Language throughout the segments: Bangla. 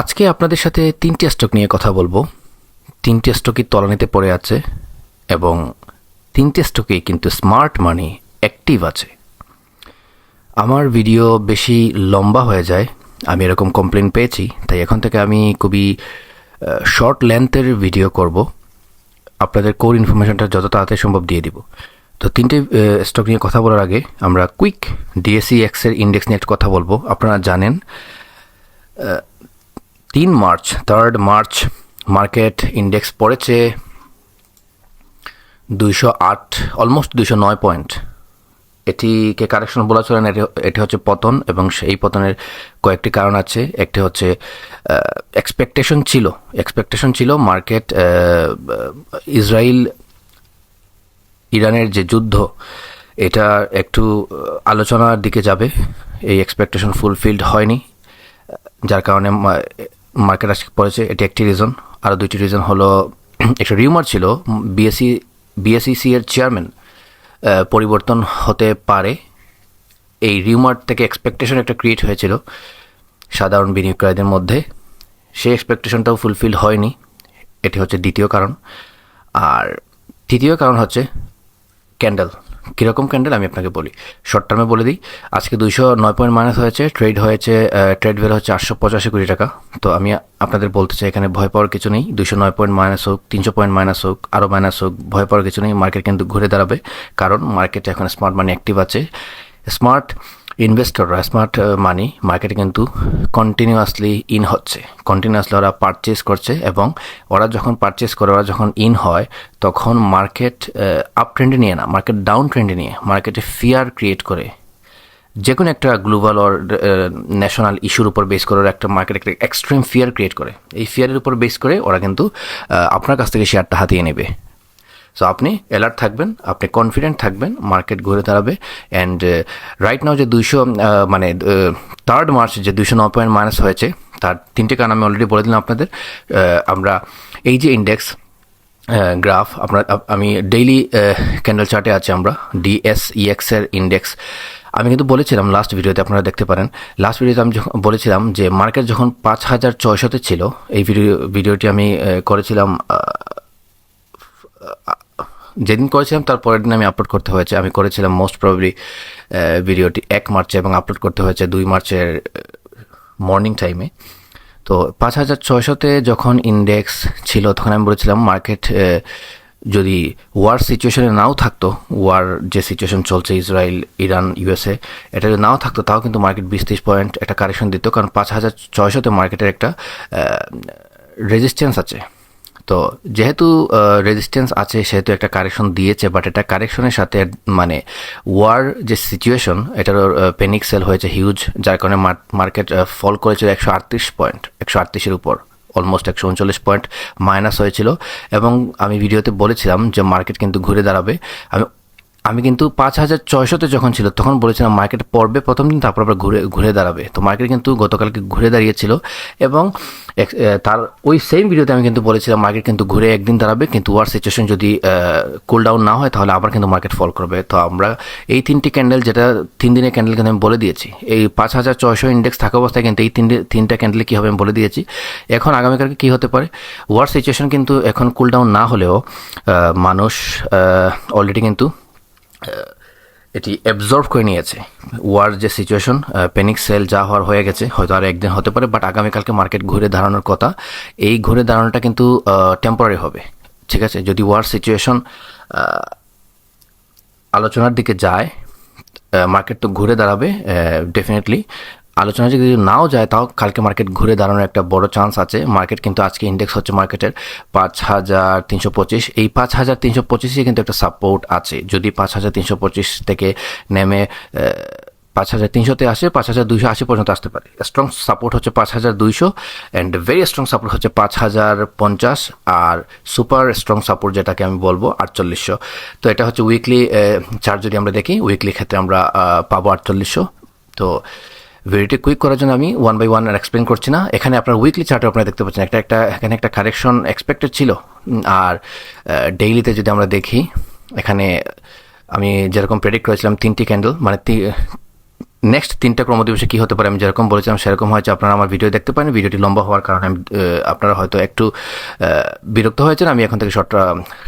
আজকে আপনাদের সাথে ৩টি স্টক নিয়ে কথা বলবো। ৩টি স্টকই তলানিতে পড়ে আছে এবং ৩টি স্টকেই কিন্তু স্মার্ট মানি অ্যাক্টিভ আছে। আমার ভিডিও বেশি লম্বা হয়ে যায়, আমি এরকম কমপ্লেন পেয়েছি, তাই এখন থেকে আমি খুবই শর্ট লেন্থের ভিডিও করব। আপনাদের কোর ইনফরমেশনটা যত তাড়াতাড়ি সম্ভব দিয়ে দিব। তো ৩টে স্টক নিয়ে কথা বলার আগে আমরা কুইক ডিএসইএক্সের ইন্ডেক্স নিয়ে একটা কথা বলবো। আপনারা জানেন 3 মার্চ মার্কেট ইন্ডেক্স পড়েছে 208, অলমোস্ট 209 পয়েন্ট। এটিকে কারেকশন বলা চলে না, এটি হচ্ছে পতন, এবং সেই পতনের কয়েকটি কারণ আছে। একটি হচ্ছে এক্সপেকটেশন ছিল মার্কেট ইসরায়েল ইরানের যে যুদ্ধ, এটা একটু আলোচনার দিকে যাবে। এই এক্সপেকটেশন ফুলফিলড হয়নি, যার কারণে মার্কেট আজকে পড়েছে। এটি একটি রিজন। আরও দুইটি রিজন হলো, একটা রিউমার ছিল বিএসইসি এর চেয়ারম্যান পরিবর্তন হতে পারে। এই রিউমার থেকে এক্সপেকটেশন একটা ক্রিয়েট হয়েছিল সাধারণ বিনিয়োগকারীদের মধ্যে, সেই এক্সপেকটেশনটাও ফুলফিল হয়নি। এটি হচ্ছে দ্বিতীয় কারণ। আর তৃতীয় কারণ হচ্ছে ক্যান্ডেল। কীরকম ক্যান্ডেল আমি আপনাকে বলি, শর্ট টার্মে বলে দিই। আজকে 209 পয়েন্ট মাইনাস হয়েছে, ট্রেড ভ্যালু হচ্ছে 885 কোটি টাকা। তো আমি আপনাদের বলতে চাই, এখানে ভয় পাওয়ার কিছু নেই। 209 পয়েন্ট মাইনাস হোক, 300 পয়েন্ট মাইনাস হোক, আরও মাইনাস হোক, ভয় পাওয়ার কিছু নেই। মার্কেট কিন্তু ঘুরে দাঁড়াবে, কারণ মার্কেটে এখন স্মার্ট মানি অ্যাক্টিভ আছে। স্মার্ট ইনভেস্টররা, স্মার্ট মানি মার্কেটে কিন্তু কন্টিনিউয়াসলি ওরা পারচেস করছে, এবং ওরা যখন পারচেস করে, ওরা যখন হয়, তখন মার্কেট আপ ট্রেন্ডে নিয়ে না, মার্কেট ডাউন ট্রেন্ডে নিয়ে মার্কেটে ফিয়ার ক্রিয়েট করে। যে কোনো একটা গ্লোবাল অর ন্যাশনাল ইস্যুর উপর বেস করে ওরা একটা মার্কেট একটা এক্সট্রিম ফিয়ার ক্রিয়েট করে। এই ফিয়ারের উপর বেস করে ওরা কিন্তু আপনার কাছ থেকে শেয়ারটা হাতিয়ে নেবে। সো আপনি অ্যালার্ট থাকবেন, আপনি কনফিডেন্ট থাকবেন, মার্কেট ঘুরে দাঁড়াবে। অ্যান্ড রাইট নাও যে 3 মার্চ যে 209 পয়েন্ট মাইনাস হয়েছে, তার 3টে কারণ আমি অলরেডি বলে দিলাম আপনাদের। আমরা এই যে ইন্ডেক্স গ্রাফ, আমি ডেইলি ক্যান্ডেল চার্টে আছে, আমরা ডিএসইএক্স এর ইন্ডেক্স। আমি কিন্তু বলেছিলাম লাস্ট ভিডিওতে, আপনারা দেখতে পারেন, লাস্ট ভিডিওতে আমি বলেছিলাম যে মার্কেট যখন 5600 ছিল, এই ভিডিওটি আমি করেছিলাম, যেদিন করেছিলাম তার পরের দিন আমি আপলোড করতে হয়েছে। আমি করেছিলাম মোস্ট প্রবাবলি ভিডিওটি 1 মার্চে, এবং আপলোড করতে হয়েছে 2 মার্চের মর্নিং টাইমে। তো 5600-তে যখন ইন্ডেক্স ছিল, তখন আমি বলেছিলাম মার্কেট যদি ওয়ার সিচুয়েশনে নাও থাকতো, ওয়ার যে সিচুয়েশন চলছে ইসরায়েল ইরান ইউএসএ, এটা যদি নাও থাকতো, তাও কিন্তু মার্কেট 20-30 পয়েন্ট একটা কারেকশন দিত, কারণ 5600-তে মার্কেটের একটা রেজিস্ট্যান্স আছে। তো যেহেতু রেজিস্ট্যান্স আছে, সেহেতু একটা কারেকশন দিয়েছে, বাট এটা কারেকশনের সাথে মানে ওয়ার যে সিচুয়েশন, এটার প্যানিক সেল হয়েছে হিউজ, যার কারণে মার্কেট ফল করেছিল 138 পয়েন্ট, 138-এর উপর, অলমোস্ট 139 পয়েন্ট মাইনাস হয়েছিল। এবং আমি ভিডিওতে বলেছিলাম যে মার্কেট কিন্তু ঘুরে দাঁড়াবে। আমি কিন্তু 5600-তে যখন ছিল, তখন বলেছিলাম মার্কেট পড়বে প্রথম দিন, তারপর আবার ঘুরে দাঁড়াবে। তো মার্কেট কিন্তু গতকালকে ঘুরে দাঁড়িয়েছিল, এবং তার ওই সেম ভিডিওতে আমি কিন্তু বলেছিলাম মার্কেট কিন্তু ঘুরে একদিন দাঁড়াবে, কিন্তু ওয়ার সিচুয়েশন যদি কুল ডাউন না হয়, তাহলে আবার কিন্তু মার্কেট ফল করবে। তো আমরা এই 3টি ক্যান্ডেল, যেটা 3 দিনের ক্যান্ডেল, কিন্তু আমি বলে দিয়েছি। এই 5600 ইন্ডেক্স থাকা অবস্থায় কিন্তু এই 3টা ক্যান্ডেলে কী হবে আমি বলে দিয়েছি। এখন আগামীকালকে কী হতে পারে, ওয়ার সিচুয়েশন কিন্তু এখন কুল ডাউন না হলেও মানুষ অলরেডি কিন্তু এটি অ্যাবজর্ভ করে নিয়েছে। ওয়ার যে সিচুয়েশন, প্যানিক সেল যা হওয়ার হয়ে গেছে, হয়তো আর একদিন হতে পারে, বাট আগামীকালকে মার্কেট ঘুরে দাঁড়ানোর কথা। এই ঘুরে দাঁড়ানোটা কিন্তু টেম্পোরারি হবে, ঠিক আছে। যদি ওয়ার সিচুয়েশন আলোচনার দিকে যায়, মার্কেট তো ঘুরে দাঁড়াবে ডেফিনেটলি। আলোচনা যদি নাও যায়, তাও কালকে মার্কেট ঘুরে দাঁড়ানোর একটা বড় চান্স আছে। মার্কেট কিন্তু আজকে ইন্ডেক্স হচ্ছে মার্কেটের 5325। এই 5325-এ কিন্তু একটা সাপোর্ট আছে। যদি 5325 থেকে নেমে 5300-তে আসে, 5280 পর্যন্ত আসতে পারে। স্ট্রং সাপোর্ট হচ্ছে 5200, অ্যান্ড ভেরি স্ট্রং সাপোর্ট হচ্ছে 5050, আর সুপার স্ট্রং সাপোর্ট যেটাকে আমি বলবো 4800। তো এটা হচ্ছে উইকলি চার্ট। যদি আমরা দেখি উইকলি ক্ষেত্রে আমরা পাবো 4800। তো ভিডিওটি কুইক করার জন্য আমি 1 বাই 1 আর এক্সপ্লেন করছি না। এখানে আপনার উইকলি চার্টে আপনারা দেখতে পাচ্ছেন এখানে একটা কারেকশন এক্সপেক্টেড ছিল। আর ডেইলিতে যদি আমরা দেখি, এখানে আমি যেরকম প্রেডিক্ট করেছিলাম 3টি ক্যান্ডেল, মানে নেক্সট 3টা ক্রমদিবসে কী হতে পারে আমি যেরকম বলেছিলাম সেরকম হয়েছে। আপনারা আমার ভিডিও দেখতে পারেন, ভিডিওটি লম্বা হওয়ার কারণে আমি আপনারা হয়তো একটু বিরক্ত হয়েছেন। আমি এখন থেকে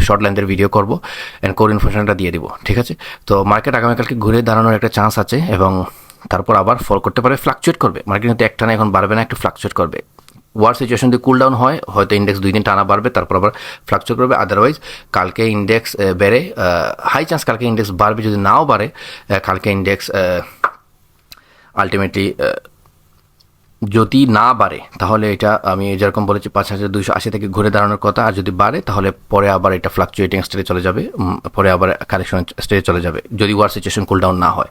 শর্ট লেন্থের ভিডিও করব অ্যান্ড কোর ইনফরমেশনটা দিয়ে দিব, ঠিক আছে? তো মার্কেট আগামীকালকে ঘুরে দাঁড়ানোর একটা চান্স আছে এবং তারপর আবার ফল করতে পারে, ফ্লাকচুয়েট করবে। মার্কেট কিন্তু একটানা এখন বাড়বে না, একটু ফ্লাকচুয়েট করবে। ওয়ার সিচুয়েশন যদি কুল ডাউন হয় হয়তো ইন্ডেক্স 2 দিন টানা বাড়বে, তারপর আবার ফ্লাকচুয়েট করবে। আদারওয়াইজ কালকে ইন্ডেক্স বেড়ে হাই চান্স কালকে ইন্ডেক্স বাড়বে। যদি নাও বাড়ে কালকে ইন্ডেক্স আলটিমেটলি যদি না বাড়ে তাহলে এটা আমি যেরকম বলেছি 5280 থেকে ঘুরে দাঁড়ানোর কথা। আর যদি বাড়ে তাহলে পরে আবার এটা ফ্লাকচুয়েটিং স্টেজে চলে যাবে, পরে আবার কারেকশন স্টেজে চলে যাবে যদি ওয়ার সিচুয়েশন কুল ডাউন না হয়।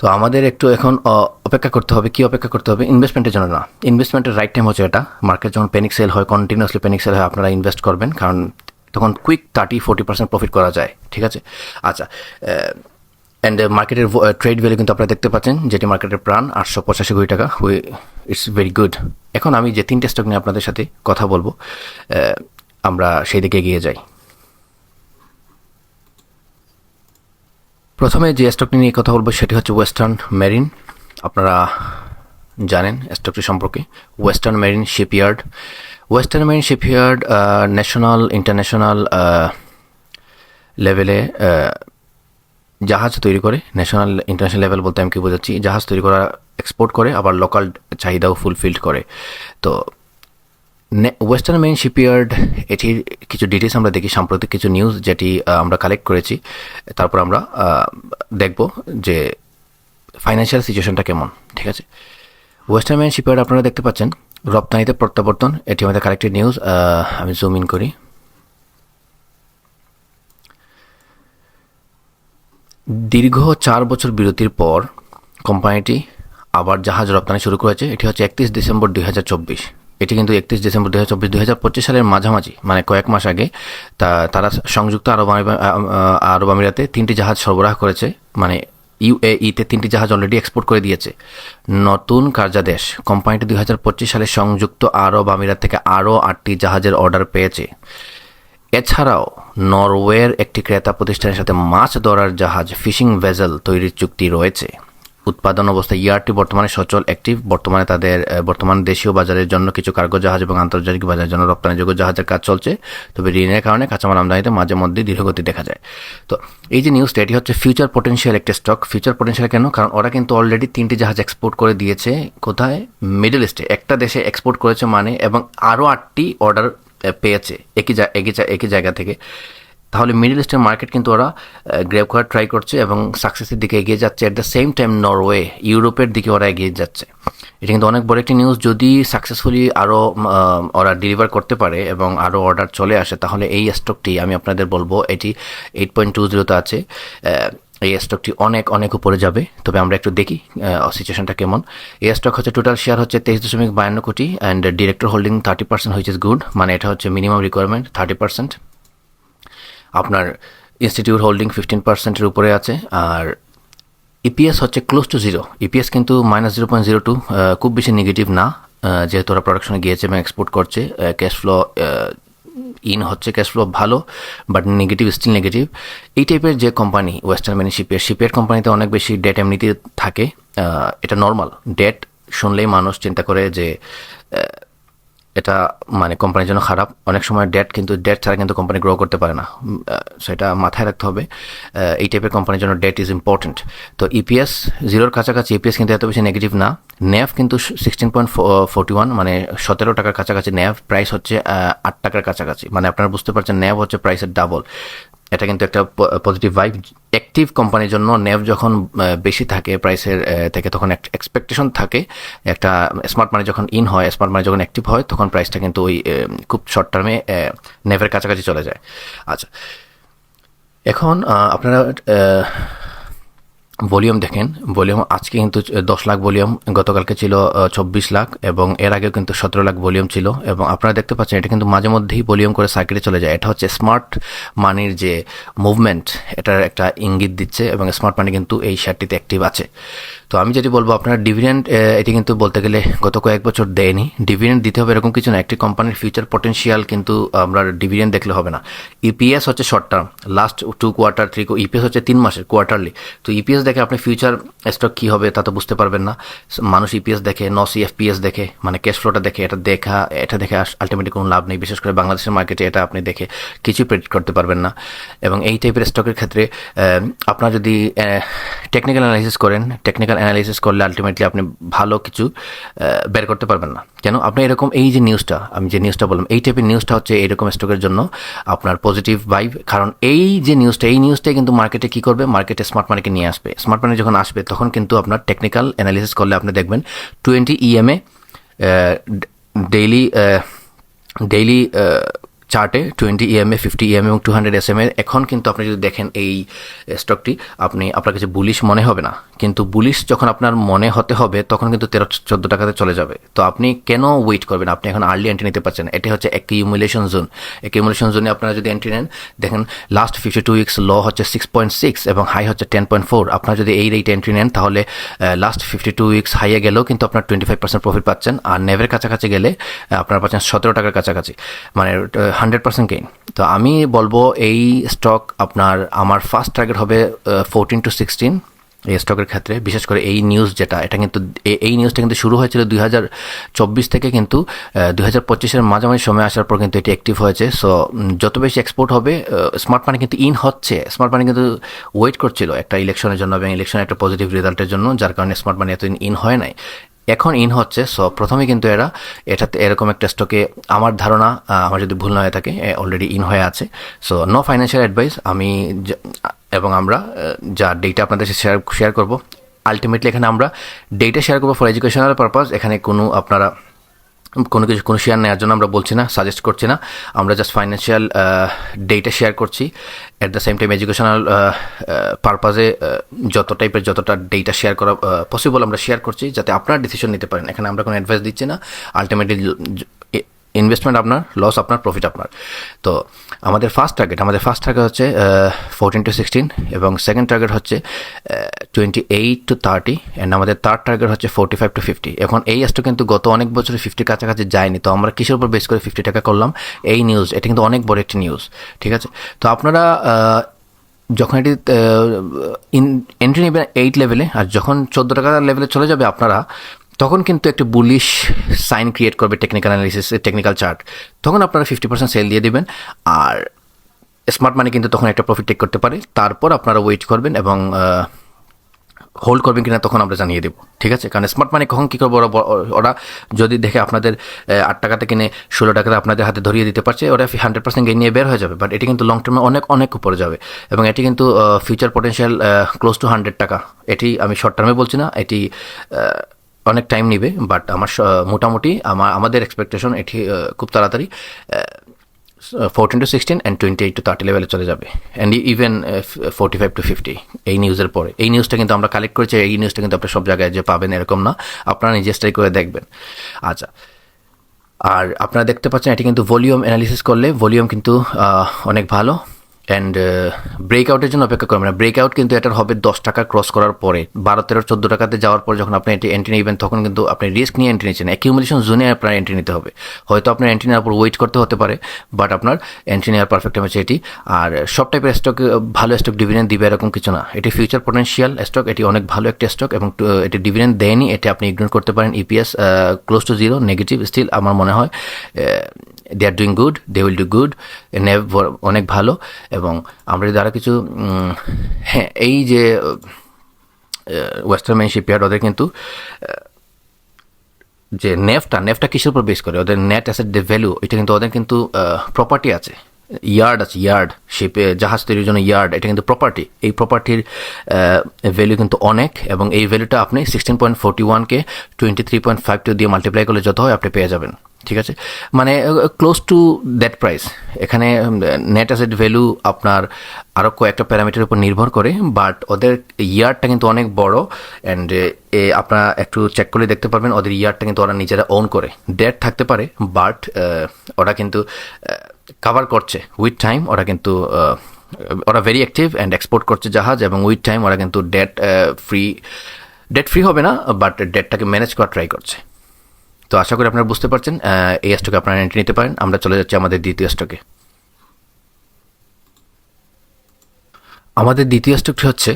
তো আমাদের একটু এখন অপেক্ষা করতে হবে। কি অপেক্ষা করতে হবে? ইনভেস্টমেন্টের জন্য না, ইনভেস্টমেন্টের রাইট টাইম হচ্ছে এটা। মার্কেট যখন প্যানিক সেল হয়, কন্টিনিউসলি প্যানিক সেল হয়, আপনারা ইনভেস্ট করবেন, কারণ তখন কুইক 30-40% প্রফিট করা যায়, ঠিক আছে? আচ্ছা, অ্যান্ড মার্কেটের ট্রেড ভ্যালু কিন্তু আপনারা দেখতে পাচ্ছেন, যেটি মার্কেটের প্রাণ 885 কোটি টাকা। It's very good. এখন আমি যে 3টে স্টক নিয়ে আপনাদের সাথে কথা বলবো, আমরা সেই দিকে এগিয়ে যাই। প্রথমে যে স্টকটি নিয়ে কথা বলবো সেটি হচ্ছে ওয়েস্টার্ন মেরিন। আপনারা জানেন স্টকটি সম্পর্কে। Western marine shipyard national international লেভেলে জাহাজ তৈরি করে। ন্যাশনাল ইন্টারন্যাশনাল লেভেল বলতে আমি কি বোঝাচ্ছি? জাহাজ তৈরি করা, এক্সপোর্ট করে, আবার লোকাল চাহিদাও ফুলফিল করে। তো ওয়েস্টার্ন মেরিন শিপইয়ার্ড, এটির কিছু ডিটেলস আমরা দেখি, সাম্প্রতিক কিছু নিউজ যেটি আমরা কালেক্ট করেছি। তারপর আমরা দেখব যে ফাইন্যান্সিয়াল সিচুয়েশনটা কেমন, ঠিক আছে? ওয়েস্টার্ন মেরিন শিপইয়ার্ড আপনারা দেখতে পাচ্ছেন রপ্তানিতে প্রত্যাবর্তন, এটি আমাদের কালেক্টেড নিউজ। আমি জুম ইন করি। দীর্ঘ 4 বছর বিরতির পর কোম্পানিটি আবার জাহাজ রপ্তানি শুরু করেছে। এটি হচ্ছে 31 ডিসেম্বর 2024। এটি কিন্তু 31 ডিসেম্বর 2024 সালের মাঝামাঝি, মানে কয়েক মাস আগে তারা সংযুক্ত আরব আমিরাতে 3টি জাহাজ সরবরাহ করেছে। মানে ইউএইতে 3টি জাহাজ অলরেডি এক্সপোর্ট করে দিয়েছে। নতুন কার্যাদেশ, কোম্পানিটি 2025 সালে সংযুক্ত আরব আমিরাত থেকে আরও 8টি জাহাজের অর্ডার পেয়েছে। এছাড়াও নরওয়ের একটি ক্রেতা প্রতিষ্ঠানের সাথে মাছ ধরার জাহাজ ফিশিং ভেসেল তৈরির চুক্তি রয়েছে। উৎপাদন অবস্থায় ইয়ার্ডটি বর্তমানে সচল অ্যাক্টিভ। বর্তমানে তাদের দেশীয় বাজারের জন্য কিছু কার্গো জাহাজ এবং আন্তর্জাতিক বাজারের জন্য রপ্তানিযোগ্য জাহাজের কাজ চলছে। তবে ঋণের কারণে কাঁচামাল আমদানিতে মাঝে মধ্যে ধীরগতি দেখা যায়। তো এই যে নিউজটা, এটি হচ্ছে ফিউচার পটেনশিয়াল একটি স্টক। ফিউচার পটেনশিয়াল কেন? কারণ ওরা কিন্তু অলরেডি 3টি জাহাজ এক্সপোর্ট করে দিয়েছে। কোথায়? মিডল ইস্টে। একটা দেশে এক্সপোর্ট করেছে মানে, এবং আরও 8টি অর্ডার পেয়েছে একই জায়গা থেকে। তাহলে মিডল ইস্টের মার্কেট কিন্তু ওরা গ্র্যাব করার ট্রাই করছে এবং সাকসেসের দিকে এগিয়ে যাচ্ছে। At the same time Norway, ইউরোপের দিকে ওরা এগিয়ে যাচ্ছে। এটা কিন্তু অনেক বড় একটি নিউজ। যদি সাকসেসফুলি আরও ওরা ডেলিভার করতে পারে এবং আরও অর্ডার চলে আসে, তাহলে এই স্টকটি আমি আপনাদের বলবো এটি 8.20-তে আছে। এই স্টকটি অনেক অনেক উপরে যাবে। তবে আমরা একটু দেখি সিচুয়েশনটা কেমন। এই স্টক হচ্ছে টোটাল শেয়ার হচ্ছে 23.52 কোটি and director holding 30%, which is good. মানে এটা হচ্ছে মিনিমাম রিকোয়ারমেন্ট 30%। আপনার ইনস্টিটিউট হোল্ডিং 15%-এর উপরে আছে। আর ইপিএস হচ্ছে ক্লোজ টু জিরো। ইপিএস কিন্তু -0.02, খুব বেশি নেগেটিভ না, যেহেতু ওরা প্রোডাকশনে গিয়েছে এবং এক্সপোর্ট করছে। ক্যাশ ফ্লো হচ্ছে, ক্যাশ ফ্লো ভালো, বাট নেগেটিভ, স্টিল নেগেটিভ। এই টাইপের যে কোম্পানি ওয়েস্টার্ন মেরিন শিপইয়ার্ড কোম্পানিতে অনেক বেশি ডেট এমনিতে থাকে। এটা নর্মাল। ডেট শুনলেই মানুষ চিন্তা করে যে এটা মানে কোম্পানির জন্য খারাপ। অনেক সময় ডেট ছাড়া কিন্তু কোম্পানি গ্রো করতে পারে না, সেটা মাথায় রাখতে হবে। এই টাইপের কোম্পানির জন্য ডেট ইজ ইম্পর্টেন্ট। তো ইপিএস জিরোর কাছাকাছি, ইপিএস কিন্তু এত বেশি নেগেটিভ না। ন্যাভ কিন্তু 16.41, মানে 17 টাকার কাছাকাছি ন্যাভ। প্রাইস হচ্ছে 8 টাকার কাছাকাছি। মানে আপনারা বুঝতে পারছেন ন্যাভ হচ্ছে প্রাইসের ডাবল। এটা কিন্তু একটা পজিটিভ ভাইব। অ্যাক্টিভ কোম্পানির জন্য ন্যাভ যখন বেশি থাকে প্রাইসের থেকে, তখন এক্সপেকটেশন থাকে একটা স্মার্ট মানি যখন হয়, স্মার্ট মানি যখন অ্যাক্টিভ হয়, তখন প্রাইসটা কিন্তু ওই খুব শর্ট টার্মে ন্যাভের কাছাকাছি চলে যায়। আচ্ছা, এখন আপনারা ভলিউম দেখেন। ভলিউম আজকে কিন্তু 10 লাখ ভলিউম, গতকালকে ছিল 24 লাখ, এবং এর আগেও কিন্তু 17 লাখ ভলিউম ছিল। এবং আপনারা দেখতে পাচ্ছেন এটা কিন্তু মাঝে মধ্যেই ভলিউম করে সার্কিটে চলে যায়। এটা হচ্ছে স্মার্ট মানির যে মুভমেন্ট, এটার একটা ইঙ্গিত দিচ্ছে, এবং স্মার্ট মানি কিন্তু এই শেয়ারটিতে অ্যাক্টিভ আছে। তো আমি যেটি বলবো, আপনার ডিভিডেন্ড এটি কিন্তু বলতে গেলে গত কয়েক বছর দেয়নি। ডিভিডেন্ড দিতে হবে এরকম কিছু না, একটি কোম্পানির ফিউচার পটেনশিয়াল কিন্তু আমরা ডিভিডেন্ড দেখলে হবে না। ইপিএস হচ্ছে short term, last 2 quarter 3, EPS হচ্ছে 3 মাসের কোয়ার্টারলি। তো ইপিএস দেখে আপনি ফিউচার স্টক কী হবে তা তো বুঝতে পারবেন না। মানুষ ইপিএস দেখে, সিএফপিএস দেখে, মানে ক্যাশ ফ্লোটা দেখে। এটা দেখে আলটিমেটলি কোনো লাভ নেই, বিশেষ করে বাংলাদেশের মার্কেটে এটা আপনি দেখে কিছুই প্রেডিক্ট করতে পারবেন না। এবং এই টাইপের স্টকের ক্ষেত্রে আপনার যদি টেকনিক্যাল অ্যানালাইসিস করেন, টেকনিক্যাল অ্যানালাইসিস করলে আলটিমেটলি আপনি ভালো কিছু বের করতে পারবেন না। কেন? আপনি এরকম এই যে নিউজটা, আমি যে নিউজটা বললাম, এই টাইপের নিউজটা হচ্ছে এইরকম স্টকের জন্য আপনার পজিটিভ ভাইব। কারণ এই যে নিউজটাই কিন্তু মার্কেটে কী করবে, মার্কেটে স্মার্ট মানিকে নিয়ে আসবে। স্মার্ট মানি যখন আসবে তখন কিন্তু আপনার টেকনিক্যাল অ্যানালিসিস করলে আপনি দেখবেন 20 EMA ডেইলি চার্টে 20 EMA, 50 EMA এবং 200 SMA এখন কিন্তু আপনি যদি দেখেন এই স্টকটি, আপনার কাছে বুলিশ মনে হবে না, কিন্তু বুলিশ যখন আপনার মনে হতে হবে তখন কিন্তু 13-14 টাকাতে চলে যাবে। তো আপনি কেন ওয়েট করবেন? আপনি এখন আর্লি এন্ট্রি নিতে পারছেন। এটা হচ্ছে অ্যাকিউমুলেশন জোন। অ্যাকিউমুলেশন জোনে আপনারা যদি এন্ট্রি নেন, দেখেন লাস্ট 52 উইকস লো হচ্ছে 6.6 এবং হাই হচ্ছে 10.4। আপনারা যদি এই রেটে এন্ট্রি নেন তাহলে লাস্ট 52 উইকস হাইয়ে গেলেও কিন্তু আপনার 25% প্রফিট পাচ্ছেন, আর নেভের কাছাকাছি গেলে আপনারা পাচ্ছেন 17 টাকার কাছাকাছি, মানে 100% গেইন। তো আমি বলবো এই স্টক আমার ফার্স্ট টার্গেট হবে 14 to 16 এই স্টকের ক্ষেত্রে। বিশেষ করে এই নিউজ যেটা, এটা কিন্তু এই নিউজটা কিন্তু শুরু হয়েছিল 2024 থেকে, কিন্তু 2025-এর মাঝামাঝি সময় আসার পর কিন্তু এটি অ্যাক্টিভ হয়েছে। সো যত বেশি এক্সপোর্ট হবে, স্মার্ট মানি কিন্তু ইন হচ্ছে। স্মার্ট মানি কিন্তু ওয়েট করছিল একটা ইলেকশনের জন্য এবং ইলেকশনের একটা পজিটিভ রেজাল্টের জন্য, যার কারণে স্মার্ট মানি এতদিন ইন হয় নাই, এখন ইন হচ্ছে। সো প্রথমে কিন্তু এটাতে এরকম একটা স্টকে আমার ধারণা, আমার যদি ভুল না হয়ে থাকে, অলরেডি ইন হয়ে আছে। So no financial advice. এবং আমরা যা ডেটা আপনাদের শেয়ার করব, আলটিমেটলি এখানে আমরা ডেটা শেয়ার করবো ফর এডুকেশনাল পারপাস। এখানে আপনারা কোনো শেয়ার নেওয়ার জন্য আমরা বলছি না, সাজেস্ট করছি না। আমরা জাস্ট ফাইন্যান্সিয়াল ডেটা শেয়ার করছি। At the same time educational পারপাসে যতটা ডেটা শেয়ার করা পসিবল আমরা শেয়ার করছি, যাতে আপনারা ডিসিশন নিতে পারেন। এখানে আমরা কোনো অ্যাডভাইস দিচ্ছি না। আলটিমেটলি ইনভেস্টমেন্ট আপনার, লস আপনার, প্রফিট আপনার। তো আমাদের ফার্স্ট টার্গেট হচ্ছে 14 to 16 এবং সেকেন্ড টার্গেট হচ্ছে 28 to 30 অ্যান্ড আমাদের থার্ড টার্গেট হচ্ছে 45 to 50। এখন এই স্টক কিন্তু গত অনেক বছরে 50 কাছাকাছি যায়নি। তো আমরা কিসের উপর বেস করে 50 টাকা করলাম? এই নিউজ, এটা কিন্তু অনেক বড় একটি নিউজ, ঠিক আছে? তো আপনারা যখন এটি এন্ট্রি নেবেন 8 লেভেলে, আর যখন 14 টাকা লেভেলে চলে যাবে আপনারা, তখন কিন্তু একটা বুলিশ সাইন ক্রিয়েট করবে টেকনিক্যাল অ্যানালিসিস, টেকনিক্যাল চার্ট। তখন আপনারা 50% সেল দিয়ে দিবেন, আর স্মার্ট মানি কিন্তু তখন একটা প্রফিট টেক করতে পারে। তারপর আপনারা ওয়েট করবেন এবং হোল্ড করবেন কিনা তখন আমরা জানিয়ে দেবো, ঠিক আছে? কারণ স্মার্ট মানি কখন কী করবো, ওরা যদি দেখে আপনাদের 8 টাকাতে কিনে 16 টাকাতে আপনাদের হাতে ধরিয়ে দিতে পারছে, ওরা 100% গেইন নিয়ে বের হয়ে যাবে। বাট এটি কিন্তু লং টার্মে অনেক উপরে যাবে এবং এটি কিন্তু ফিউচার পটেনশিয়াল ক্লোজ টু 100 টাকা। এটি আমি শর্ট টার্মে বলছি না, এটি অনেক টাইম নেবে। বাট মোটামুটি আমাদের এক্সপেকটেশন এটি খুব তাড়াতাড়ি 14 to 16 and 28 to 30 লেভেলে চলে যাবে, অ্যান্ড ইভেন 45 to 50 এই নিউজের পরে। এই নিউজটা কিন্তু আমরা কালেক্ট করেছি, এই নিউজটা কিন্তু আপনি সব জায়গায় যে পাবেন এরকম না, আপনারা নিজে স্টাডি করে দেখবেন। আচ্ছা, আর আপনারা দেখতে পাচ্ছেন এটি কিন্তু ভলিউম অ্যানালিসিস করলে ভলিউম কিন্তু অনেক ভালো। অ্যান্ড ব্রেকআউটের জন্য অপেক্ষা করবেন না। ব্রেকআউট কিন্তু এটার হবে 10 টাকা ক্রস করার পরে, 12, 13, 14 টাকাতে যাওয়ার পর যখন আপনি এন্ট্রি নেবেন, তখন কিন্তু আপনি রিস্ক নিয়ে এন্ট্রি নিচ্ছেন। অ্যাকিউমুলেশন জোনে আপনার এন্ট্রি নিতে হবে। হয়তো আপনার এন্ট্রি নেওয়ার পর ওয়েট করতে হতে পারে, বাট আপনার এন্ট্রি নেওয়ার পারফেক্ট টাইম হচ্ছে এটি। আর সব টাইপের স্টক ভালো স্টক ডিভিডেন্ড দিবে এরকম কিছু না। এটি ফিউচার পটেনশিয়াল স্টক, এটি অনেক ভালো একটা স্টক এবং এটি ডিভিডেন্ড দেয়নি, এটি আপনি ইগনোর করতে পারেন। EPS close to 0, negative still. আমার মনে হয় they are doing good, they will do good, অনেক ভালো। এবং আমরা যদি আরও কিছু, হ্যাঁ, এই যে ওয়েস্টার্ন মেইন শিপইয়ার্ড, ওদের কিন্তু যে নেফটা কিসের উপর বেস করে, ওদের নেট অ্যাসেট ভ্যালু, এটা কিন্তু ওদের কিন্তু প্রপার্টি আছে, ইয়ার্ড আছে, শিপে জাহাজ তৈরির জন্য ইয়ার্ড, এটা কিন্তু প্রপার্টি। এই প্রপার্টির ভ্যালু কিন্তু অনেক, এবং এই ভ্যালুটা আপনি 16.41কে 23.52 দিয়ে মাল্টিপ্লাই করলে যত হয় আপনি পেয়ে যাবেন, ঠিক আছে? মানে ক্লোজ টু দ্যাট প্রাইস। এখানে নেট অ্যাসেট ভ্যালু আপনার আরও কয়েকটা প্যারামিটারের উপর নির্ভর করে, বাট ওদের ইয়ারটা কিন্তু অনেক বড়। অ্যান্ড আপনারা একটু চেক করে দেখতে পারবেন, ওদের ইয়ারটা কিন্তু ওরা নিজেরা ওন করে। ডেট থাকতে পারে, বাট ওরা কিন্তু কাভার করছে উইথ টাইম। ওরা ভেরি অ্যাক্টিভ অ্যান্ড এক্সপোর্ট করছে জাহাজ, এবং উইথ টাইম ওরা কিন্তু ডেট ফ্রি ডেট ফ্রি হবে না, বাট ডেটটাকে ম্যানেজ করার ট্রাই করছে। তো আশা করি আপনারা বুঝতে পারছেন। এই স্টকে আপনারা এন্ট্রি নিতে পারেন। আমরা চলে যাচ্ছি আমাদের দ্বিতীয় স্টকে। আমাদের দ্বিতীয় স্টকটি হচ্ছে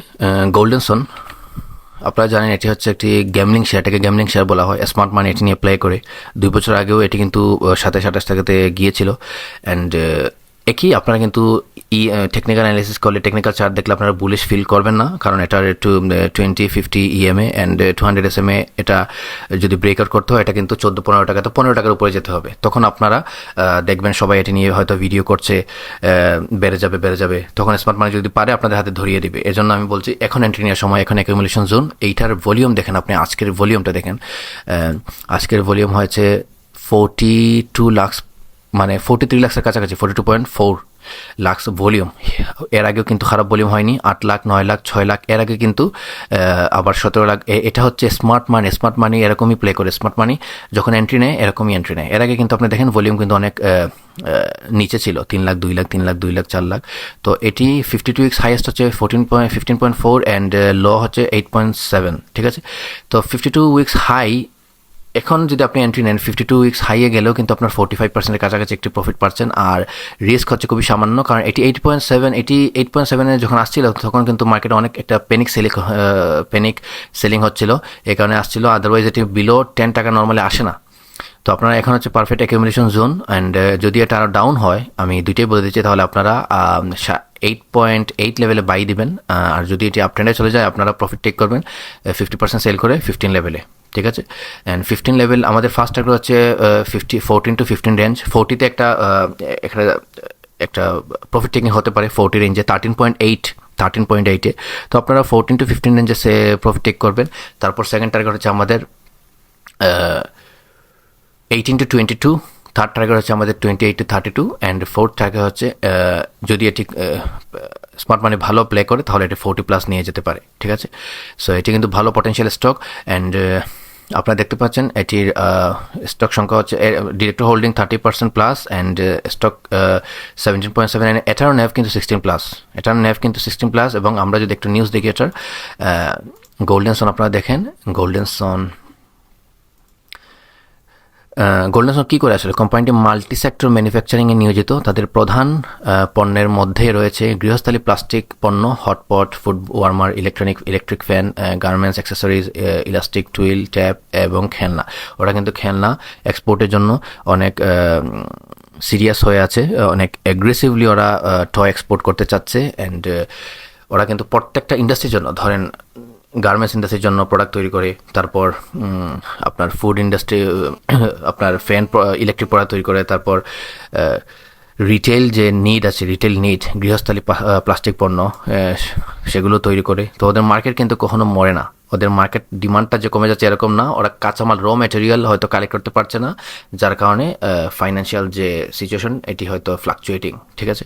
গোল্ডেন সন। আপনারা জানেন এটি হচ্ছে একটি গ্যামলিং শেয়ার, এটাকে গ্যামলিং শেয়ার বলা হয়। স্মার্ট মানি এটি নিয়ে প্লে করে 2 বছর আগেও এটি কিন্তু 27-28 টাকাতে গিয়েছিল। অ্যান্ড একই আপনারা কিন্তু টেকনিক্যাল অ্যানালিসিস করলে, টেকনিক্যাল চার্ট দেখলে আপনারা বুলিশ ফিল করবেন না, কারণ এটার একটু 20-50 EMA অ্যান্ড 200 SMA এটা যদি ব্রেকআউট করতে হয়, এটা কিন্তু 14-15 টাকা, তো 15 টাকার উপরে যেতে হবে। তখন আপনারা দেখবেন সবাই এটি নিয়ে হয়তো ভিডিও করছে, বেড়ে যাবে, তখন স্মার্ট মানি যদি পারে আপনাদের হাতে ধরিয়ে দিবে। এজন্য আমি বলছি এখন এন্ট্রি নেওয়ার সময়, এখন অ্যাকুমুলেশন জোন। এইটার ভলিউম দেখেন আপনি, আজকের ভলিউমটা দেখেন। আজকের ভলিউম হয়েছে 42 লাখ, মানে 43 লাখের কাছাকাছি, 42.4 লাখ ভলিউম। এর আগেও কিন্তু খারাপ ভলিউম হয়নি, 8 লাখ, 9 লাখ, 6 লাখ। এর আগে কিন্তু আবার 17 লাখ। এটা হচ্ছে স্মার্ট মানি এরকমই প্লে করে। স্মার্ট মানি যখন এন্ট্রি নেয় এরকমই এন্ট্রি নেয়। এর আগে কিন্তু আপনি দেখেন ভলিউম কিন্তু অনেক নিচে ছিল, 3 লাখ, 2 লাখ, 3 লাখ, 2 লাখ, 4 লাখ। তো এটি 52 উইক্স হাইয়েস্ট হচ্ছে 15.4 অ্যান্ড লো হচ্ছে 8.7, ঠিক আছে। তো 52 উইক্স হাই, এখন যদি আপনি এন্ট্রি নেন 52 উইক্স হাইয়ে গেলেও কিন্তু আপনার 45%-এর কাছাকাছি একটি প্রফিট পাচ্ছেন। আর রিস্ক হচ্ছে খুবই সামান্য, কারণ এটি 8.7 যখন আসছিল তখন কিন্তু মার্কেটে অনেক একটা প্যানিক সেলিং হচ্ছিল, এই কারণে আসছিল। আদারওয়াইজ এটি বিলো 10 টাকা নর্মালি আসে না। তো আপনারা এখন হচ্ছে পারফেক্ট অ্যাকুমুলেশন জোন। অ্যান্ড যদি এটা আরও ডাউন হয়, আমি দুইটাই বলে দিচ্ছি, তাহলে আপনারা 8.8 লেভেলে বাই দিবেন। আর যদি এটি আপ ট্রেন্ডে চলে যায়, আপনারা প্রফিট টেক করবেন 50% সেল করে 15 লেভেলে, ঠিক আছে। অ্যান্ড 15 লেভেল আমাদের ফার্স্ট টার্গেট হচ্ছে 14 to 15 রেঞ্জ। 40-তে একটা প্রফিট টেকিং হতে পারে 40 রেঞ্জে, 13.8-এ। তো আপনারা 14 to 15 রেঞ্জে প্রফিট টেক করবেন। তারপর সেকেন্ড টার্গেট হচ্ছে আমাদের 18 to 22, থার্ড টার্গেট হচ্ছে আমাদের 28 to 32, অ্যান্ড ফোর্থ টার্গেট হচ্ছে যদি এটি স্মার্ট মানি ভালো প্লে করে তাহলে এটি 40+ নিয়ে যেতে পারে, ঠিক আছে। সো এটি কিন্তু ভালো পটেনশিয়াল স্টক। অ্যান্ড আপনারা দেখতে পাচ্ছেন এটির স্টক সংখ্যা হচ্ছে ডিরেক্টর হোল্ডিং 30%+, অ্যান্ড স্টক 17.7, এটার ন্যাভ কিন্তু 16+, এবং আমরা যদি একটু নিউজ দেখি এটার গোল্ডেন সন আপনারা দেখেন। গোল্ডেন সন কী করে আসলে? কোম্পানিটি মাল্টি সেক্টর ম্যানুফ্যাকচারিংয়ে নিয়োজিত। তাদের প্রধান পণ্যের মধ্যে রয়েছে গৃহস্থালী প্লাস্টিক পণ্য, hotpot, food warmer, electric fan, garments, accessories, elastic, twill, tap এবং খেলনা। ওরা কিন্তু খেলনা এক্সপোর্টের জন্য অনেক সিরিয়াস হয়ে আছে, অনেক অ্যাগ্রেসিভলি ওরা টয় এক্সপোর্ট করতে চাচ্ছে। অ্যান্ড ওরা কিন্তু প্রত্যেকটা ইন্ডাস্ট্রির জন্য, ধরেন গার্মেন্টস ইন্ডাস্ট্রির জন্য প্রোডাক্ট তৈরি করে, তারপর আপনার ফুড ইন্ডাস্ট্রি আপনার ফ্যান, ইলেকট্রিক প্রোডাক্ট তৈরি করে, তারপর রিটেল যে নিড আছে, গৃহস্থালী প্লাস্টিক পণ্য সেগুলো তৈরি করে। তো ওদের মার্কেট কিন্তু কখনো মরে না। ওদের মার্কেট ডিমান্ডটা যে কমে যাচ্ছে এরকম না, ওরা কাঁচামাল র ম্যাটেরিয়াল হয়তো কালেক্ট করতে পারছে না, যার কারণে ফাইন্যান্সিয়াল যে সিচুয়েশন এটি হয়তো ফ্লাকচুয়েটিং, ঠিক আছে।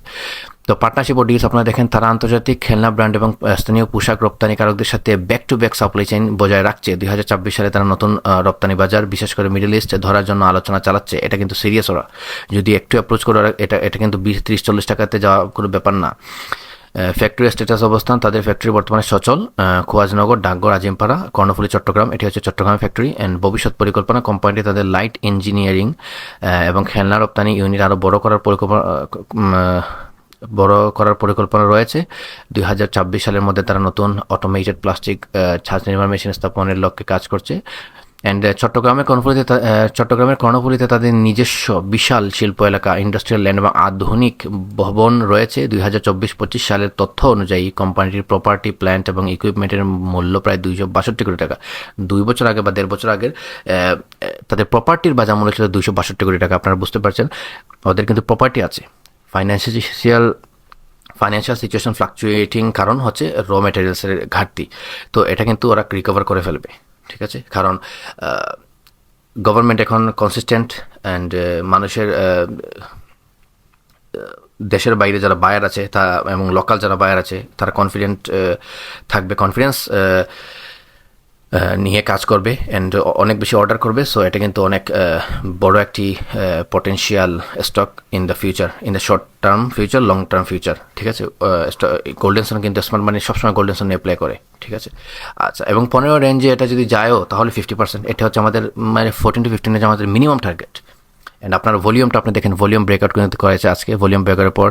তো পার্টনারশিপ ও ডিলস আপনারা দেখেন, তারা আন্তর্জাতিক খেলনা ব্র্যান্ড এবং স্থানীয় পোশাক রপ্তানিকারকদের সাথে back to back supply chain বজায় রাখছে। 2024 সালে তারা নতুন রপ্তানি বাজার, বিশেষ করে মিডল ইস্ট ধরার জন্য আলোচনা চালাচ্ছে। এটা কিন্তু সিরিয়াস। ওরা যদি একটু অ্যাপ্রোচ করে, এটা কিন্তু 20-30-40 টাকাতে যাওয়া কোনো ব্যাপার না। ফ্যাক্টরি স্ট্যাটাস অবস্থান, তাদের ফ্যাক্টরি বর্তমানে সচল খোয়াজনগর, ডাকঘর, আজিমপাড়া, কর্ণফুলী, চট্টগ্রাম। এটি হচ্ছে চট্টগ্রাম ফ্যাক্টরি। অ্যান্ড ভবিষ্যৎ পরিকল্পনা, কোম্পানিটি তাদের লাইট ইঞ্জিনিয়ারিং এবং খেলনা রপ্তানি ইউনিট আরও বড় করার পরিকল্পনা রয়েছে। 2024 সালের মধ্যে তারা নতুন অটোমেটেড প্লাস্টিক ছাঁচ নির্মাণ মেশিন স্থাপনের লক্ষ্যে কাজ করছে। অ্যান্ড চট্টগ্রামের কর্ণফুলীতে তাদের নিজস্ব বিশাল শিল্প এলাকা, ইন্ডাস্ট্রিয়াল ল্যান্ড এবং আধুনিক ভবন রয়েছে। 2024-25 সালের তথ্য অনুযায়ী কোম্পানিটির প্রপার্টি, প্ল্যান্ট এবং ইকুইপমেন্টের মূল্য প্রায় 262 কোটি টাকা। 2 বছর আগে বা 1.5 বছর আগের তাদের প্রপার্টির বাজার মূল্য ছিল 262 কোটি টাকা। আপনারা বুঝতে পারছেন ওদের কিন্তু প্রপার্টি আছে। ফাইন্যান্সিয়াল সিচুয়েশন ফ্লাকচুয়েটিং কারণ হচ্ছে র ম্যাটেরিয়ালসের ঘাটতি। তো এটা কিন্তু ওরা রিকভার করে ফেলবে, ঠিক আছে। কারণ গভর্নমেন্ট এখন কনসিস্টেন্ট, অ্যান্ড মানুষের দেশের বাইরে যারা বায়ার আছে এবং লোকাল যারা বায়ার আছে তারা কনফিডেন্ট থাকবে। কনফিডেন্স নিয়ে কাজ করবে অ্যান্ড অনেক বেশি অর্ডার করবে। সো এটা কিন্তু অনেক বড় একটি potential stock in the future, in the short term future, long term future, ঠিক আছে। গোল্ডেন সান কিন্তু স্মার্ট মানি সবসময় গোল্ডেন সান নিয়ে প্লে করে, ঠিক আছে। আচ্ছা, এবং 15 রেঞ্জে এটা যদি যায়ও তাহলে 50%, এটা হচ্ছে আমাদের মানে 14 to 15 আমাদের মিনিমাম টার্গেট। অ্যান্ড আপনার ভলিউমটা আপনি দেখেন, ভলিউম ব্রেকআউট কিন্তু করেছে আজকে। ভলিউম ব্রেকআউটের পর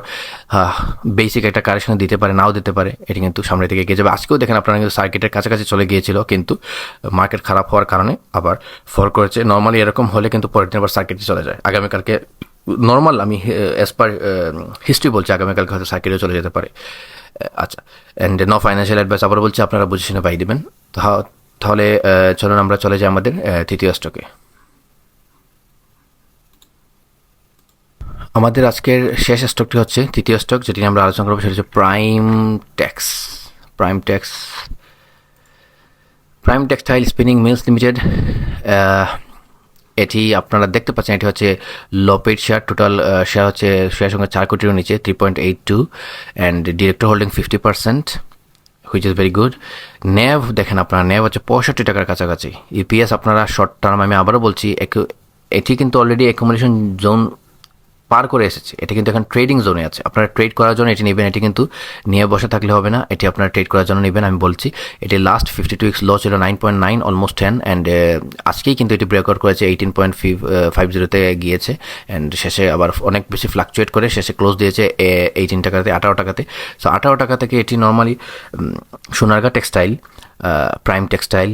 বেসিক একটা কারেকশন দিতে পারে, নাও দিতে পারে, এটি কিন্তু সামনে থেকে এগিয়ে যাবে। আজকেও দেখেন আপনারা কিন্তু সার্কিটের কাছাকাছি চলে গিয়েছিল, কিন্তু মার্কেট খারাপ হওয়ার কারণে আবার ফল করেছে। নর্মালি এরকম হলে কিন্তু পরের দিন আবার সার্কিটে চলে যায়। আগামীকালকে নর্মাল, আমি অ্যাজ পার হিস্ট্রি বলছি, আগামীকালকে হয়তো সার্কিটে চলে যেতে পারে। আচ্ছা, অ্যান্ড নো ফাইন্যান্সিয়াল অ্যাডভাইস আবার বলছি, আপনারা বুঝে শুনে পাই দেবেন। তাহলে চলুন আমরা চলে যাই আমাদের তৃতীয় স্টকে। আমাদের আজকের শেষ স্টকটি হচ্ছে তৃতীয় স্টক, যেটি আমরা আলোচনা করবো, সেটা হচ্ছে prime Tex. Prime textile spinning mills limited. এটি আপনারা দেখতে পাচ্ছেন, এটি হচ্ছে low paid share. Total share হচ্ছে শেয়ার সংখ্যা 4 কোটির নিচে, 3.82, and director holding 50%, which is very good. NAV দেখেন আপনারা, ন্যাভ হচ্ছে 65 টাকার কাছাকাছি। ইপিএস আপনারা শর্ট টার্ম, আমি আবারও বলছি, এটি কিন্তু অলরেডি অ্যাকুমুলেশন জোন পার করে এসেছে। এটি কিন্তু এখন ট্রেডিং জোনে আছে। আপনারা ট্রেড করার জন্য এটি নেবেন, এটি কিন্তু নিয়ে বসে থাকলে হবে না, এটি আপনারা ট্রেড করার জন্য নেবেন। আমি বলছি, এটি লাস্ট 52 উইক্স লো ছিল 9.9, অলমোস্ট 10, অ্যান্ড আজকেই কিন্তু এটি ব্রেকআউট করেছে 18.50-তে গিয়েছে, অ্যান্ড শেষে আবার অনেক বেশি ফ্লাকচুয়েট করে শেষে ক্লোজ দিয়েছে 18 টাকাতে, 18 টাকাতে। সো 18 টাকা থেকে এটি normally Sonargaon textile, prime textile,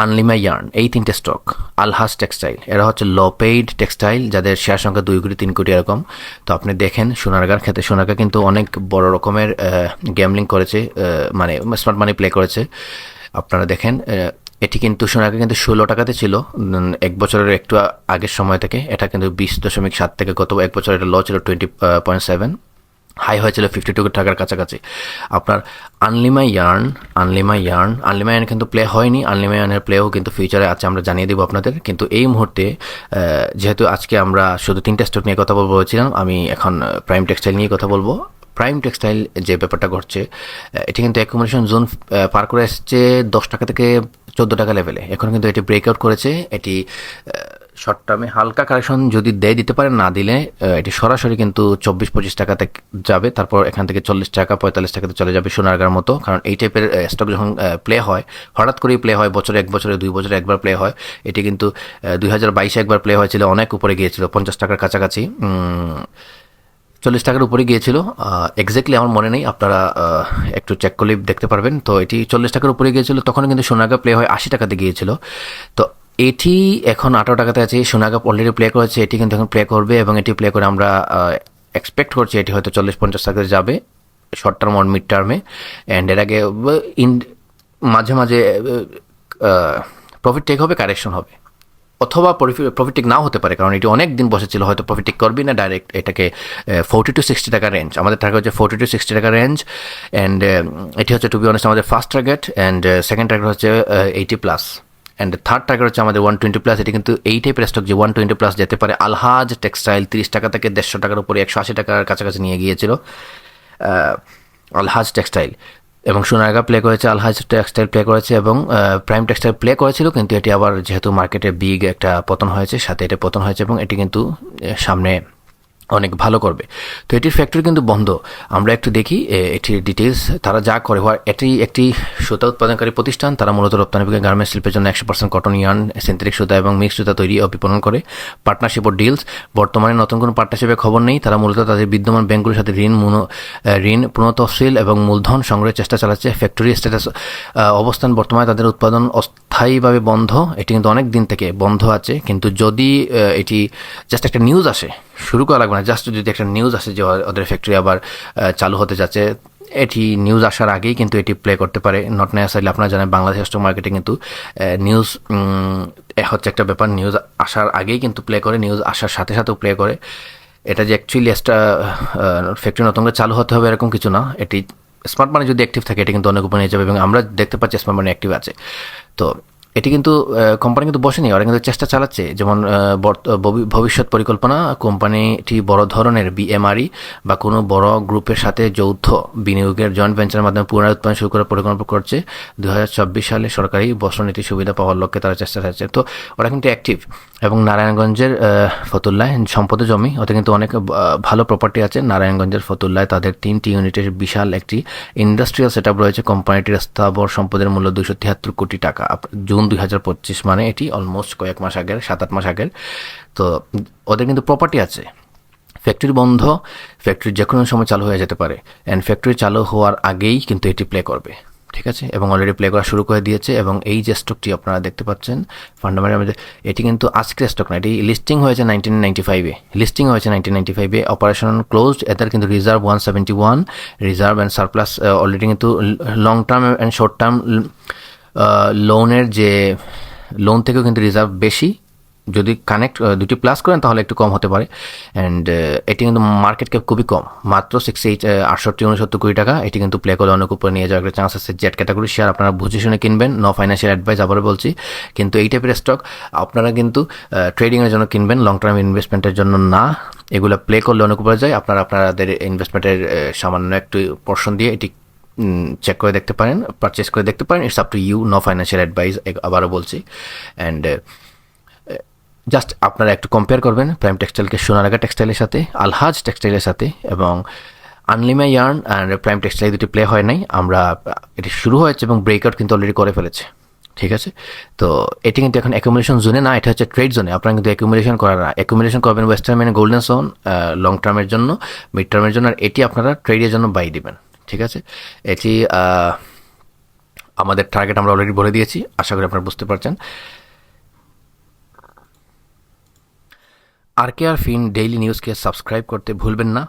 Anlima yarn, এই তিনটে স্টক, আলহাজ টেক্সটাইল, এরা হচ্ছে লো পেইড টেক্সটাইল, যাদের শেয়ার সংখ্যা 2 কোটি 3 কোটি এরকম। তো আপনি দেখেন সোনারগাঁর ক্ষেত্রে, সোনারগাঁ কিন্তু অনেক বড় রকমের গ্যামলিং করেছে, মানে স্মার্ট মানি প্লে করেছে। আপনারা দেখেন, এটি কিন্তু সোনারগাঁ কিন্তু 16 টাকাতে ছিল এক বছরের একটু আগের সময় থেকে। এটা কিন্তু 20.7 থেকে গত এক বছর এটা লো ছিল 20.7, হাই হয়েছিল 52 টাকার কাছাকাছি। আপনার আনলিমা ইয়ার্ন কিন্তু প্লে হয়নি। আনলিমা ইয়ার্নের প্লেও কিন্তু ফিউচারে আছে, আমরা জানিয়ে দেবো আপনাদের। কিন্তু এই মুহূর্তে যেহেতু আজকে আমরা শুধু 3টা স্টক নিয়ে কথা বলছিলাম, আমি এখন প্রাইম টেক্সটাইল নিয়ে কথা বলবো। প্রাইম টেক্সটাইল যে ব্যাপারটা ঘটছে, এটি কিন্তু অ্যাকুমুলেশন জোন পার করে এসছে 10 টাকা থেকে 14 টাকা লেভেলে। এখন কিন্তু এটি ব্রেকআউট করেছে। এটি শর্ট টার্মে হালকা কারেকশন যদি দিতে পারে, না দিলে এটি সরাসরি কিন্তু 24-25 টাকাতে যাবে। তারপর এখান থেকে 40 টাকা 45 টাকাতে চলে যাবে সোনারগাঁর মতো। কারণ এই টাইপের স্টক যখন প্লে হয়, হঠাৎ করেই প্লে হয়, বছরে 1 বছরে 2 বছরে একবার প্লে হয়। এটি কিন্তু 2022-এ একবার প্লে হয়েছিল, অনেক উপরে গিয়েছিল, 50 টাকার কাছাকাছি, 40 টাকার উপরে গিয়েছিল। এক্স্যাক্টলি আমার মনে নেই, আপনারা একটু চেক করলে দেখতে পারবেন। তো এটি 40 টাকার উপরে গিয়েছিল, তখন কিন্তু সোনারগাঁ প্লে হয় 80 টাকাতে গিয়েছিল। তো এটি এখন 18 টাকাতে আছে। সোনারগাঁ অলরেডি প্লে করেছে, এটি কিন্তু এখন প্লে করবে, এবং এটি প্লে করে আমরা এক্সপেক্ট করছি এটি হয়তো 40-50 টাকাতে যাবে শর্ট টার্ম অর মিড টার্মে। অ্যান্ড এর আগে মাঝে মাঝে প্রফিট টেক হবে, কারেকশন হবে, অথবা প্রফিট টেক নাও হতে পারে, কারণ এটি অনেক দিন বসেছিল, হয়তো প্রফিট টেক করবি না ডাইরেক্ট। এটাকে 40 to 60 টাকা রেঞ্জ, আমাদের টার্গেট হচ্ছে 40 to 60 টাকা রেঞ্জ। অ্যান্ড এটি হচ্ছে টু বি অনেস্ট আমাদের first target, and second target হচ্ছে 80+, অ্যান্ড থার্ড টার্গেট হচ্ছে আমাদের 120+। এটি কিন্তু এই টাইপের স্টক যে 120+ যেতে পারে। আলহাজ টেক্সটাইল 30 টাকা থেকে 150 টাকার উপরে 180 টাকার কাছাকাছি নিয়ে গিয়েছিল আলহাজ টেক্সটাইল, এবং সোনারগাঁ প্লে করেছে, আলহাজ টেক্সটাইল প্লে করেছে, এবং প্রাইম টেক্সটাইল প্লে করেছিল। কিন্তু এটি আবার যেহেতু মার্কেটে বিগ একটা পতন হয়েছে, সাথে এটা পতন হয়েছে, এবং এটি কিন্তু সামনে অনেক ভালো করবে। তো এটির ফ্যাক্টরি কিন্তু বন্ধ। আমরা একটু দেখি এটির ডিটেলস। তারা যা করে, এটি একটি সুতা উৎপাদনকারী প্রতিষ্ঠান। তারা মূলত রপ্তানিকারী গার্মেন্টস শিল্পের জন্য 100% কটন ইয়ার্ন, সিনথেটিক সুতা এবং মিক্সড সুতা তৈরি ও বিপণন করে। পার্টনারশিপ ও ডিলস, বর্তমানে নতুন কোনো পার্টনারশিপের খবর নেই। তারা মূলত তাদের বিদ্যমান ব্যাংকগুলোর সাথে ঋণ পুনঃতফসিল এবং মূলধন সংগ্রহের চেষ্টা চালাচ্ছে। ফ্যাক্টরি স্ট্যাটাস অবস্থান, বর্তমানে তাদের উৎপাদন অস্থায়ীভাবে বন্ধ। এটি কিন্তু অনেক দিন থেকে বন্ধ আছে। কিন্তু যদি এটি জাস্ট একটা নিউজ আসে, শুরু করা লাগবে না, জাস্ট যদি একটা নিউজ আসে যে ওদের ফ্যাক্টরি আবার চালু হতে যাচ্ছে, এটি নিউজ আসার আগেই কিন্তু এটি প্লে করতে পারে। নট নেসারিলি, আপনারা জানেন বাংলাদেশ স্টক মার্কেটে কিন্তু নিউজ হচ্ছে একটা ব্যাপার, নিউজ আসার আগেই কিন্তু প্লে করে, নিউজ আসার সাথে সাথেও প্লে করে। এটা যে অ্যাকচুয়ালি একটা ফ্যাক্টরি নতুন করে চালু হতে হবে এরকম কিছু না। এটি স্মার্ট মানি যদি অ্যাক্টিভ থাকে, এটি কিন্তু অনেক উপরে নিয়ে যাবে, এবং আমরা দেখতে পাচ্ছি স্মার্ট মানি অ্যাক্টিভ আছে। তো এটি কিন্তু কোম্পানি কিন্তু বসেনি, ওরা কিন্তু চেষ্টা চালাচ্ছে। যেমন ভবিষ্যৎ পরিকল্পনা, কোম্পানিটি বড় ধরনের বিএমআরই বা কোনো বড় গ্রুপের সাথে যৌথ বিনিয়োগের জয়েন্ট ভেঞ্চারের মাধ্যমে পুনরায় উৎপাদন শুরু করার পরিকল্পনা করছে। 2024 সালে সরকারি বস্ত্রনীতি সুবিধা পাওয়ার লক্ষ্যে তারা চেষ্টা চালাচ্ছে। তো ওরা কিন্তু অ্যাক্টিভ। এবং নারায়ণগঞ্জের ফতুল্লায় সম্পদে জমি, ওতে কিন্তু অনেক ভালো প্রপার্টি আছে। নারায়ণগঞ্জের ফতুল্লায় তাদের 3টি ইউনিটের বিশাল একটি ইন্ডাস্ট্রিয়াল সেট আপ রয়েছে। কোম্পানিটির স্থাবর সম্পদের মূল্য 273 কোটি টাকা। জুন 2025, মানে এটি অলমোস্ট কয়েক মাস আগের, 7-8 মাস আগের। তো ওদের কিন্তু প্রপার্টি আছে। ফ্যাক্টরি বন্ধ, ফ্যাক্টরি যে কোনো সময় চালু হয়ে যেতে পারে, অ্যান্ড ফ্যাক্টরি চালু হওয়ার আগেই কিন্তু এটি প্লে করবে, ঠিক আছে? এবং অলরেডি প্লে করা শুরু করে দিয়েছে। এবং এই যে স্টকটি আপনারা দেখতে পাচ্ছেন ফান্ডামেন্টাল মধ্যে, এটি কিন্তু আজকের স্টক না, এটি লিস্টিং হয়েছে 1995-এ, অপারেশন ক্লোজড। এদের কিন্তু reserve 171, reserve and surplus already কিন্তু long term and short term লোনের যে লোন থেকেও কিন্তু রিজার্ভ বেশি। যদি কানেক্ট দুটি প্লাস করেন তাহলে একটু কম হতে পারে। অ্যান্ড এটি কিন্তু মার্কেট ক্যাপ খুবই কম, মাত্র 68-69 কোটি টাকা। এটি কিন্তু প্লে করে অনেক উপরে নিয়ে যাওয়ার একটা চান্স আছে। জেড ক্যাটাগরি শেয়ার আপনারা বুঝে শুনে কিনবেন, নো ফাইন্যান্সিয়াল অ্যাডভাইস আবারও বলছি। কিন্তু এই টাইপের স্টক আপনারা কিন্তু ট্রেডিংয়ের জন্য কিনবেন, লং টার্ম ইনভেস্টমেন্টের জন্য না। এগুলো প্লে করলে অনেক উপরে যায়। আপনারা আপনাদের ইনভেস্টমেন্টের সামান্য একটু পোর্শন দিয়ে এটি চেক করে দেখতে পারেন, পারচেস করে দেখতে পারেন। It's up to you, no financial advice আবারও বলছি। অ্যান্ড জাস্ট আপনারা একটু কম্পেয়ার করবেন প্রাইম টেক্সটাইলকে সোনারগাঁ টেক্সটাইলের সাথে, আলহাজ টেক্সটাইলের সাথে। এবং আনলিমা ইয়ার্ন অ্যান্ড প্রাইম টেক্সটাইল দুটি প্লে হয় নাই, আমরা এটি শুরু হয়েছে এবং ব্রেকআউট কিন্তু অলরেডি করে ফেলেছে, ঠিক আছে? তো এটি কিন্তু এখন অ্যাকুমুলেশন জোনে না, এটা হচ্ছে ট্রেড জোনে। আপনারা কিন্তু অ্যাকুমুলেশন করার না, অ্যাকুমুলেশন করবেন ওয়েস্টার্ন মানে গোল্ডেন জোন, লং টার্মের জন্য, মিড টার্মের জন্য। আর এটি আপনারা ট্রেডের জন্য বাই দিবেন, ঠিক আছে? এটি আমাদের টার্গেট আমরা অলরেডি বলে দিয়েছি, আশা করি আপনারা বুঝতে পারছেন। আরকেআর ফিন ডেইলি নিউজকে সাবস্ক্রাইব করতে ভুলবেন না।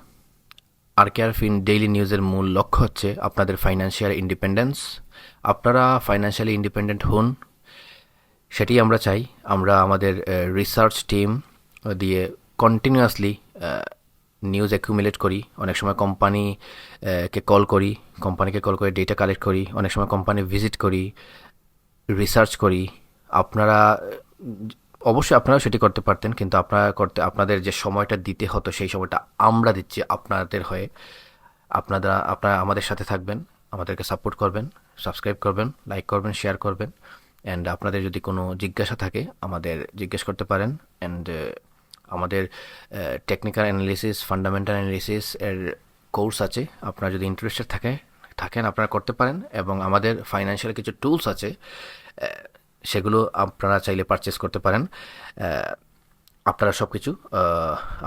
আরকেআর ফিন ডেইলি নিউজের মূল লক্ষ্য হচ্ছে আপনাদের ফাইন্যান্সিয়াল ইন্ডিপেন্ডেন্স। আপনারা ফাইন্যান্সিয়ালি ইন্ডিপেন্ডেন্ট হন, সেটি আমরা চাই। আমরা আমাদের রিসার্চ টিম দিয়ে কন্টিনিউয়াসলি নিউজ অ্যাকুমুলেট করি। অনেক সময় কোম্পানিকে কল করে ডেটা কালেক্ট করি, অনেক সময় কোম্পানি ভিজিট করি, রিসার্চ করি। আপনারা অবশ্যই আপনারাও সেটি করতে পারতেন, কিন্তু আপনাদের যে সময়টা দিতে হতো সেই সময়টা আমরা দিচ্ছি আপনাদের হয়ে। আপনারা আমাদের সাথে থাকবেন, আমাদেরকে সাপোর্ট করবেন, সাবস্ক্রাইব করবেন, লাইক করবেন, শেয়ার করবেন। অ্যান্ড আপনাদের যদি কোনো জিজ্ঞাসা থাকে আমাদের জিজ্ঞেস করতে পারেন। অ্যান্ড আমাদের টেকনিক্যাল অ্যানালিসিস, ফান্ডামেন্টাল অ্যানালিসিস এর কোর্স আছে, আপনারা যদি ইন্টারেস্টেড থাকেন আপনারা করতে পারেন। এবং আমাদের ফাইন্যান্সিয়াল কিছু টুলস আছে, সেগুলো আপনারা চাইলে পারচেস করতে পারেন। আপনারা সব কিছু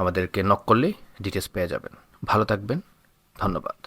আমাদেরকে নক করলে ডিটেলস পেয়ে যাবেন। ভালো থাকবেন, ধন্যবাদ।